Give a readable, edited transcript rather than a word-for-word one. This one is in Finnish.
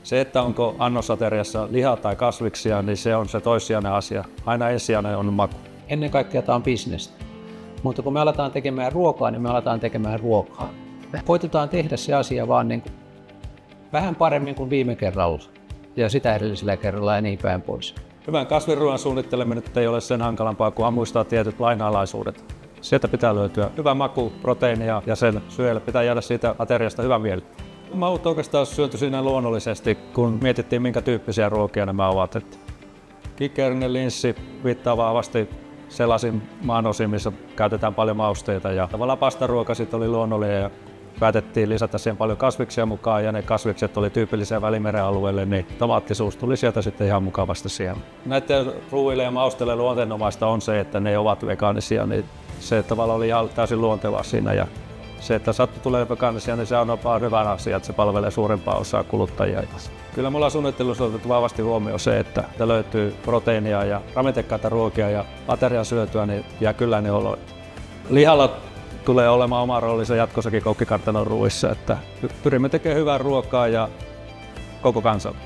Se, että onko annosateriassa lihaa tai kasviksia, niin se on se toissijainen asia. Aina ensisijainen on maku. Ennen kaikkea tämä on bisnestä. Mutta kun me aletaan tekemään ruokaa, niin me aletaan tekemään ruokaa. Koitetaan tehdä se asia vaan niin kuin vähän paremmin kuin viime kerralla ja sitä edellisellä kerralla ja niin päin pois. Hyvän kasviruoan suunnitteleminen nyt ei ole sen hankalampaa, kunhan muistaa tietyt lainalaisuudet. Sieltä pitää löytyä hyvä maku, proteiinia ja sen syöjälle pitää jäädä siitä ateriasta hyvä mieli. Maut oikeastaan syöty siinä luonnollisesti, kun mietittiin minkä tyyppisiä ruokia nämä ovat. Kikkerinen linssi viittaa vahvasti sellaisiin maanosiin, missä käytetään paljon mausteita. Ja tavallaan pastaruoka sitten oli luonnollinen ja päätettiin lisätä siihen paljon kasviksia mukaan ja ne kasvikset oli tyypillisiä Välimeren alueelle, niin tomaattisuus tuli sieltä sitten ihan mukavasti siihen. Näiden ruuille ja mausteille luonteenomaista on se, että ne ovat vegaanisia, niin se tavallaan oli täysin luontevaa siinä. Ja se, että sattu tulee vegaanisia, niin se on vaan hyvä asia, että se palvelee suurempaa osaa kuluttajia. Kyllä mulla suunnittelussa on otettu vahvasti huomioon se, että löytyy proteiinia ja ravinteikkaita ruokia ja aterian syötyä, niin jää kyllä ne oloja. Lihalla tulee olemaan oma roolinsa jatkossakin koukkikartanon ruuissa, että pyrimme tekemään hyvää ruokaa ja koko kansalle.